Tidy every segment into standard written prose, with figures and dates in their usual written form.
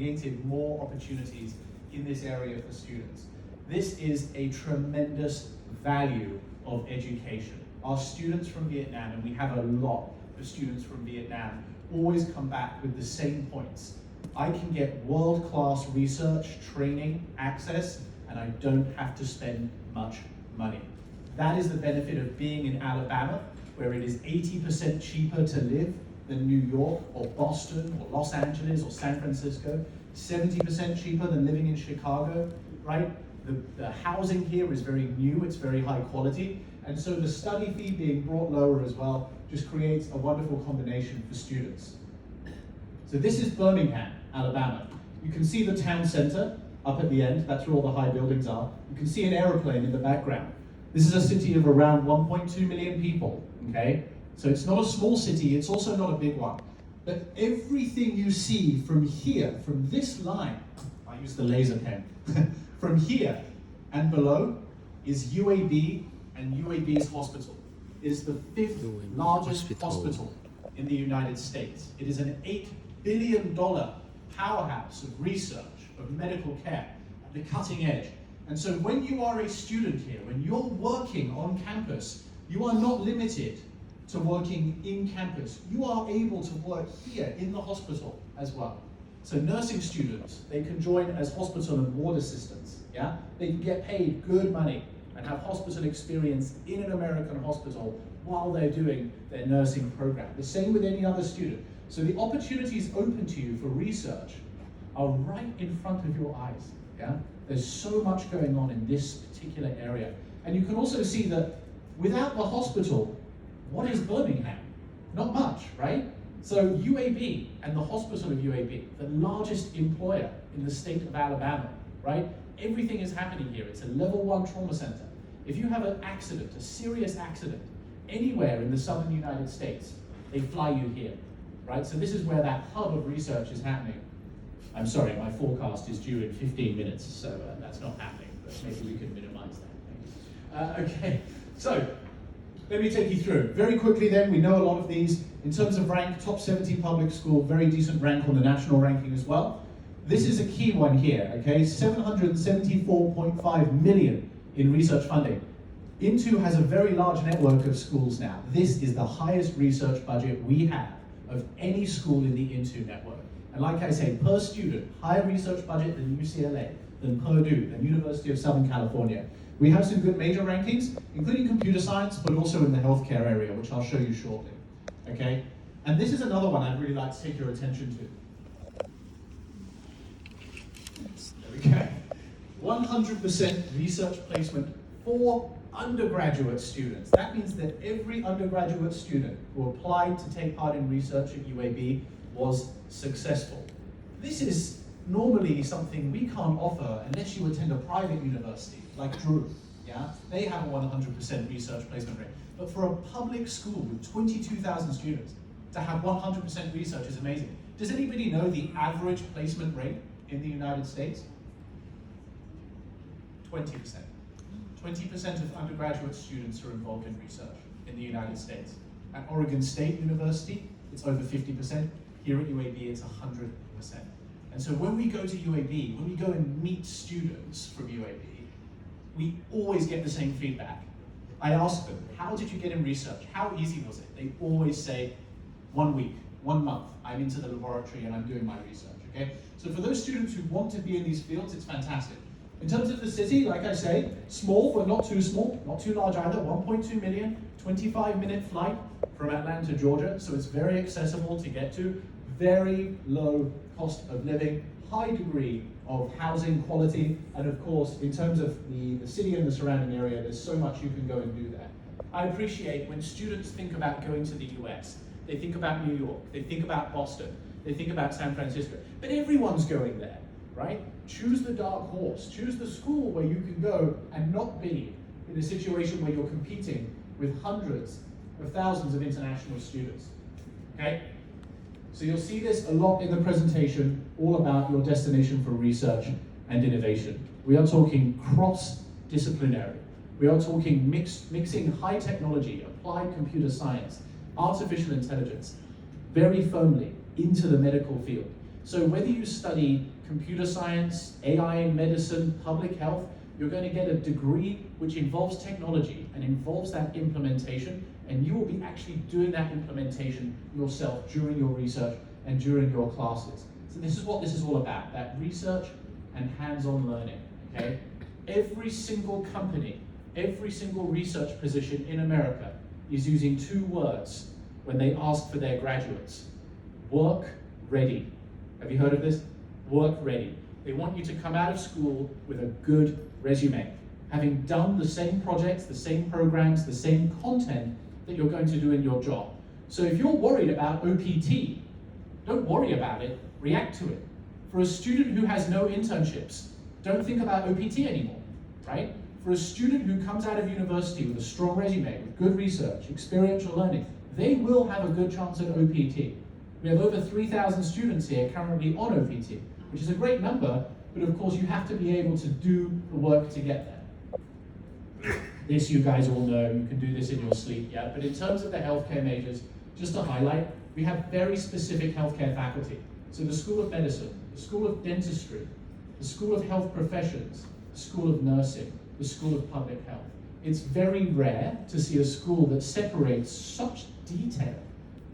created more opportunities in this area for students. This is a tremendous value of education. Our students from Vietnam, and we have a lot of students from Vietnam, always come back with the same points. I can get world-class research, training, access, and I don't have to spend much money. That is the benefit of being in Alabama, where it is 80% cheaper to live than New York or Boston or Los Angeles or San Francisco, 70% cheaper than living in Chicago, right? The housing here is very new, it's very high quality, and so the study fee being brought lower as well just creates a wonderful combination for students. So this is Birmingham, Alabama. You can see the town center up at the end, that's where all the high buildings are. You can see an aeroplane in the background. This is a city of around 1.2 million people, okay? So it's not a small city, it's also not a big one. But everything you see from here, from this line, I use the laser pen, from here and below is UAB and UAB's hospital. It is the 5th largest hospital in the United States. It is an $8 billion powerhouse of research, of medical care, at the cutting edge. And so when you are a student here, when you're working on campus, you are not limited to working in campus. You are able to work here in the hospital as well. So nursing students, they can join as hospital and ward assistants, yeah? They can get paid good money and have hospital experience in an American hospital while they're doing their nursing program. The same with any other student. So the opportunities open to you for research are right in front of your eyes, yeah? There's so much going on in this particular area. And you can also see that without the hospital, what is Birmingham? Not much, right? So UAB and the hospital of UAB, the largest employer in the state of Alabama, right? Everything is happening here. It's a level 1 trauma center. If you have an accident, a serious accident, anywhere in the southern United States, they fly you here, right? So this is where that hub of research is happening. I'm sorry, my forecast is due in 15 minutes, so that's not happening, but maybe we can minimize that. Okay, so let me take you through. Very quickly then, we know a lot of these. In terms of rank, top 70 public school, very decent rank on the national ranking as well. This is a key one here, okay? 774.5 million in research funding. Into has a very large network of schools now. This is the highest research budget we have of any school in the Into network. And like I say, per student, higher research budget than UCLA, than Purdue, than University of Southern California. We have some good major rankings, including computer science, but also in the healthcare area, which I'll show you shortly, okay? And this is another one I'd really like to take your attention to. There we go. 100% research placement for undergraduate students. That means that every undergraduate student who applied to take part in research at UAB was successful. This is normally something we can't offer unless you attend a private university, like Drew, yeah? They have a 100% research placement rate. But for a public school with 22,000 students, to have 100% research is amazing. Does anybody know the average placement rate in the United States? 20%. 20% of undergraduate students are involved in research in the United States. At Oregon State University, it's over 50%. Here at UAB, it's 100%. And so when we go to UAB, when we go and meet students from UAB, we always get the same feedback. I ask them, how did you get in research? How easy was it? They always say, 1 week, 1 month, I'm into the laboratory and I'm doing my research, okay? So for those students who want to be in these fields, it's fantastic. In terms of the city, like I say, small but not too small, not too large either, 1.2 million, 25-minute flight from Atlanta, Georgia, so it's very accessible to get to, very low cost of living, high degree of housing quality, and of course, in terms of the city and the surrounding area, there's so much you can go and do there. I appreciate when students think about going to the US, they think about New York, they think about Boston, they think about San Francisco, but everyone's going there, right? Choose the dark horse, choose the school where you can go and not be in a situation where you're competing with hundreds of thousands of international students, okay? So you'll see this a lot in the presentation, all about your destination for research and innovation. We are talking cross-disciplinary. We are talking mixing high technology, applied computer science, artificial intelligence, very firmly into the medical field. So whether you study computer science, AI in medicine, public health, you're going to get a degree which involves technology and involves that implementation, and you will be actually doing that implementation yourself during your research and during your classes. So this is what this is all about, that research and hands-on learning, okay? Every single company, every single research position in America is using 2 words when they ask for their graduates. Work ready. Have you heard of this? Work ready. They want you to come out of school with a good resume, having done the same projects, the same programs, the same content that you're going to do in your job. So if you're worried about OPT, don't worry about it, react to it. For a student who has no internships, don't think about OPT anymore, right? For a student who comes out of university with a strong resume, with good research, experiential learning, they will have a good chance at OPT. We have over 3,000 students here currently on OPT, which is a great number, but of course you have to be able to do the work to get there. This you guys all know, you can do this in your sleep, yeah? But in terms of the healthcare majors, just to highlight, we have very specific healthcare faculty. So the School of Medicine, the School of Dentistry, the School of Health Professions, the School of Nursing, the School of Public Health. It's very rare to see a school that separates such detailed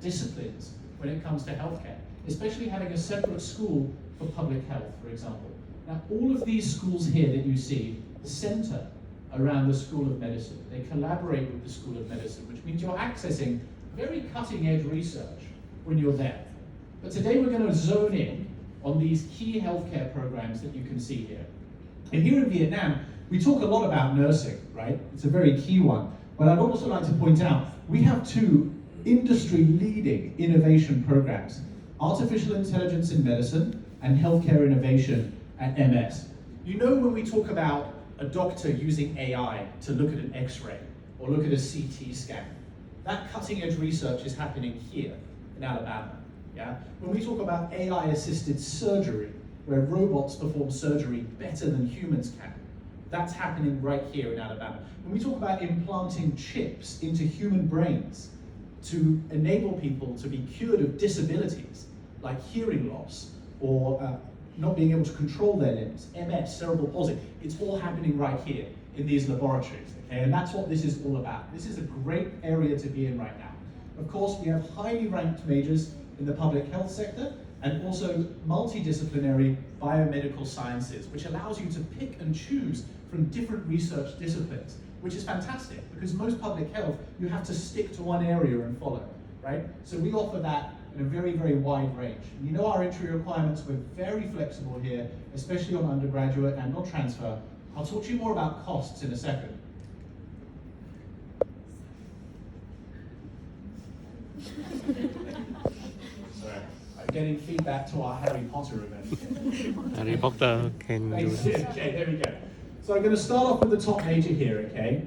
disciplines when it comes to healthcare, especially having a separate school for public health, for example. Now, all of these schools here that you see center around the School of Medicine. They collaborate with the School of Medicine, which means you're accessing very cutting-edge research when you're there. But today we're going to zone in on these key healthcare programs that you can see here. And here in Vietnam, we talk a lot about nursing, right? It's a very key one. But I'd also like to point out, we have 2 industry-leading innovation programs, Artificial Intelligence in Medicine and Healthcare Innovation at MS. You know when we talk about a doctor using AI to look at an X-ray or look at a CT scan, that cutting-edge research is happening here in Alabama. Yeah? When we talk about AI-assisted surgery, where robots perform surgery better than humans can, that's happening right here in Alabama. When we talk about implanting chips into human brains to enable people to be cured of disabilities like hearing loss or not being able to control their limbs, MS, cerebral palsy, it's all happening right here in these laboratories. Okay? And that's what this is all about. This is a great area to be in right now. Of course, we have highly ranked majors in the public health sector and also multidisciplinary biomedical sciences, which allows you to pick and choose from different research disciplines, which is fantastic because most public health, you have to stick to one area and follow, right? So we offer that in a very, very wide range. And you know our entry requirements, we're very flexible here, especially on undergraduate and on transfer. I'll talk to you more about costs in a second. Sorry, I'm getting feedback to our Harry Potter event. Harry Potter can do Thanks. this. Okay, there we go. So I'm going to start off with the top major here, okay?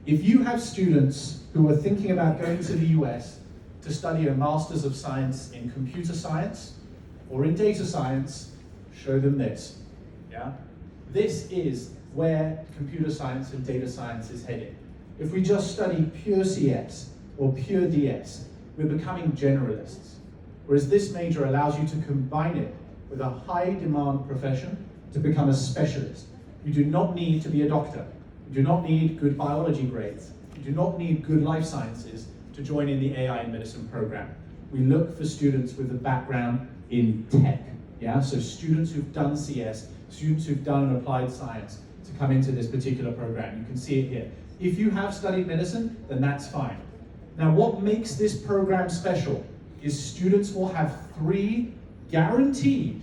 If you have students who are thinking about going to the US to study a Master's of Science in Computer Science or in Data Science, show them this, yeah? This is where computer science and data science is headed. If we just study pure CS or pure DS, we're becoming generalists. Whereas this major allows you to combine it with a high demand profession to become a specialist. You do not need to be a doctor. You do not need good biology grades. You do not need good life sciences to join in the AI in medicine program. We look for students with a background in tech. Yeah, so students who've done CS, students who've done applied science to come into this particular program. You can see it here. If you have studied medicine, then that's fine. Now, what makes this program special is students will have 3 guaranteed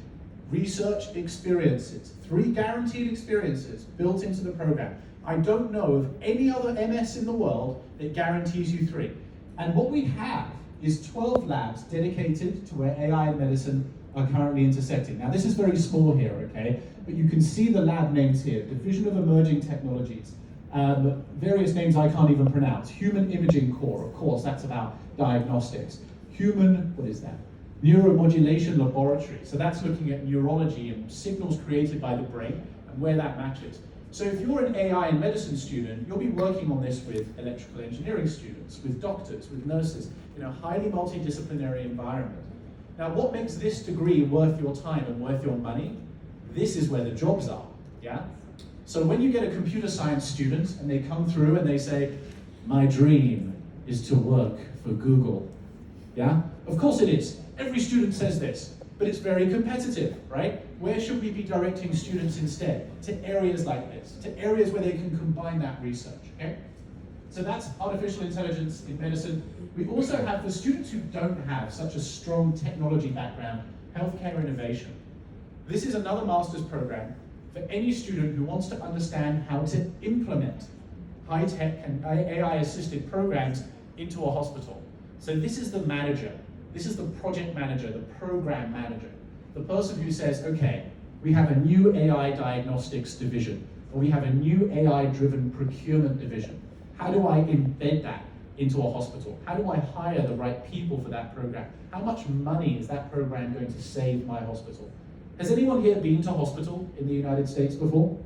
research experiences, 3 guaranteed experiences built into the program. I don't know of any other MS in the world that guarantees you 3. And what we have is 12 labs dedicated to where AI and medicine are currently intersecting. Now, this is very small here, okay? But you can see the lab names here: Division of Emerging Technologies, various names I can't even pronounce. Human Imaging Core, of course, that's about diagnostics. Human, what is that? Neuromodulation Laboratory. So that's looking at neurology and signals created by the brain and where that matches. So if you're an AI and medicine student, you'll be working on this with electrical engineering students, with doctors, with nurses, in a highly multidisciplinary environment. Now, what makes this degree worth your time and worth your money? This is where the jobs are, yeah? So when you get a computer science student and they come through and they say, my dream is to work for Google, yeah? Of course it is. Every student says this, but it's very competitive, right? Where should we be directing students instead? To areas like this, to areas where they can combine that research, okay? So that's artificial intelligence in medicine. We also have, for students who don't have such a strong technology background, healthcare innovation. This is another master's program for any student who wants to understand how to implement high-tech and AI-assisted programs into a hospital. So this is the manager. This is the project manager, the program manager. The person who says, okay, we have a new AI diagnostics division, or we have a new AI-driven procurement division. How do I embed that into a hospital? How do I hire the right people for that program? How much money is that program going to save my hospital? Has anyone here been to hospital in the United States before?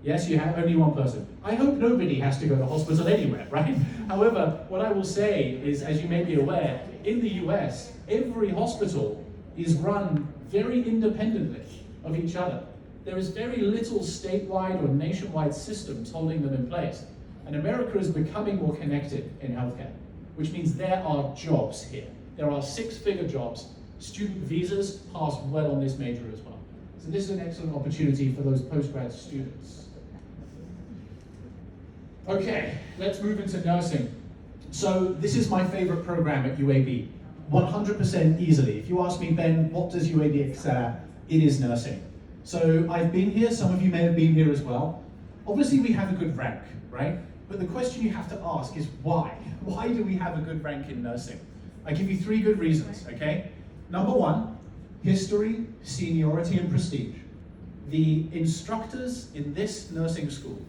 Yes, you have, only one person. I hope nobody has to go to hospital anywhere, right? However, what I will say is, as you may be aware, in the US, every hospital is run very independently of each other. There is very little statewide or nationwide systems holding them in place. And America is becoming more connected in healthcare, which means there are jobs here. There are six-figure jobs. Student visas pass well on this major as well. So this is an excellent opportunity for those postgrad students. Okay, let's move into nursing. So this is my favorite program at UAB, 100% easily. If you ask me, Ben, what does UAB excel at? It is nursing. So I've been here, some of you may have been here as well. Obviously we have a good rank, right? But the question you have to ask is why? Why do we have a good rank in nursing? I give you three good reasons, okay? Number one, history, seniority, and prestige. The instructors in this nursing school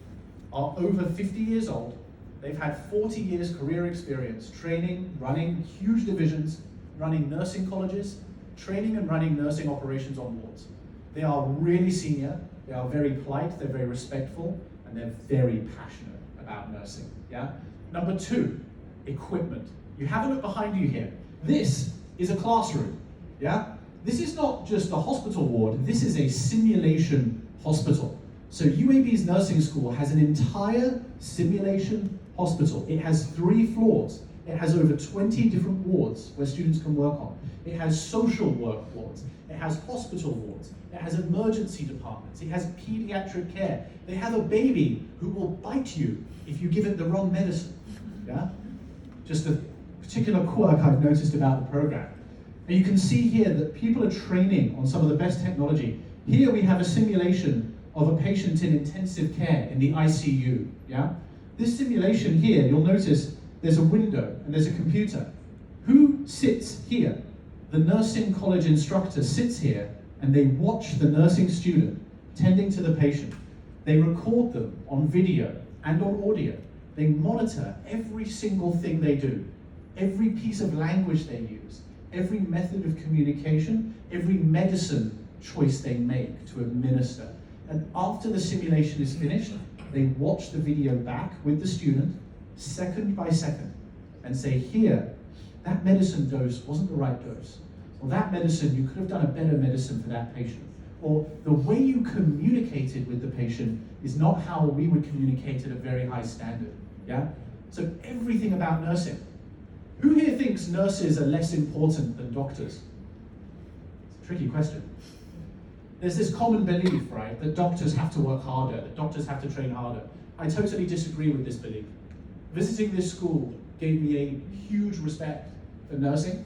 are over 50 years old. They've had 40 years career experience, training, running huge divisions, running nursing colleges, training and running nursing operations on wards. They are really senior, they are very polite, they're very respectful, and they're very passionate about nursing, yeah? Number two, equipment. You have a look behind you here. This is a classroom, yeah? This is not just a hospital ward, this is a simulation hospital. So UAB's nursing school has an entire simulation hospital. It has 3 floors. It has over 20 different wards where students can work on. It has social work wards. It has hospital wards. It has emergency departments. It has pediatric care. They have a baby who will bite you if you give it the wrong medicine. Yeah? Just a particular quirk I've noticed about the program. And you can see here that people are training on some of the best technology. Here we have a simulation of a patient in intensive care in the ICU. Yeah? This simulation here, you'll notice there's a window and there's a computer. Who sits here? The nursing college instructor sits here and they watch the nursing student tending to the patient. They record them on video and on audio. They monitor every single thing they do, every piece of language they use, every method of communication, every medicine choice they make to administer. And after the simulation is finished, they watch the video back with the student, second by second, and say, here, that medicine dose wasn't the right dose. Or that medicine, you could have done a better medicine for that patient. Or the way you communicated with the patient is not how we would communicate at a very high standard. Yeah? So everything about nursing. Who here thinks nurses are less important than doctors? It's a tricky question. There's this common belief, right, that doctors have to work harder, that doctors have to train harder. I totally disagree with this belief. Visiting this school gave me a huge respect for nursing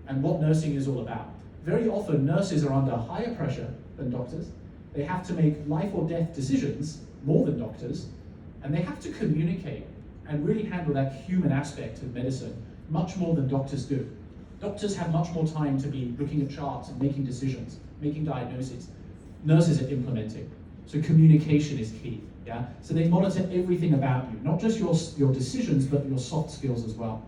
and what nursing is all about. Very often, nurses are under higher pressure than doctors. They have to make life or death decisions more than doctors, and they have to communicate and really handle that human aspect of medicine much more than doctors do. Doctors have much more time to be looking at charts and making decisions, making diagnoses. Nurses are implementing. So communication is key. Yeah? So they monitor everything about you, not just your decisions, but your soft skills as well.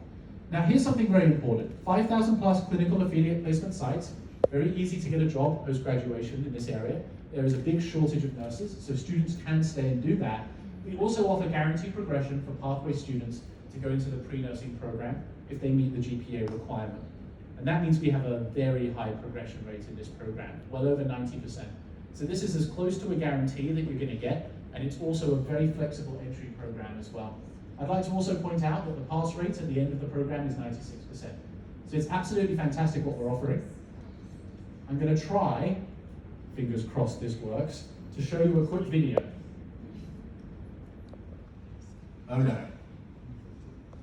Now here's something very important. 5,000 plus clinical affiliate placement sites, very easy to get a job post-graduation in this area. There is a big shortage of nurses, so students can stay and do that. We also offer guaranteed progression for pathway students to go into the pre-nursing program if they meet the GPA requirement. And that means we have a very high progression rate in this program, well over 90%. So this is as close to a guarantee that you're going to get, and it's also a very flexible entry program as well. I'd like to also point out that the pass rate at the end of the program is 96%. So it's absolutely fantastic what we're offering. I'm going to try, fingers crossed this works, to show you a quick video. Oh no.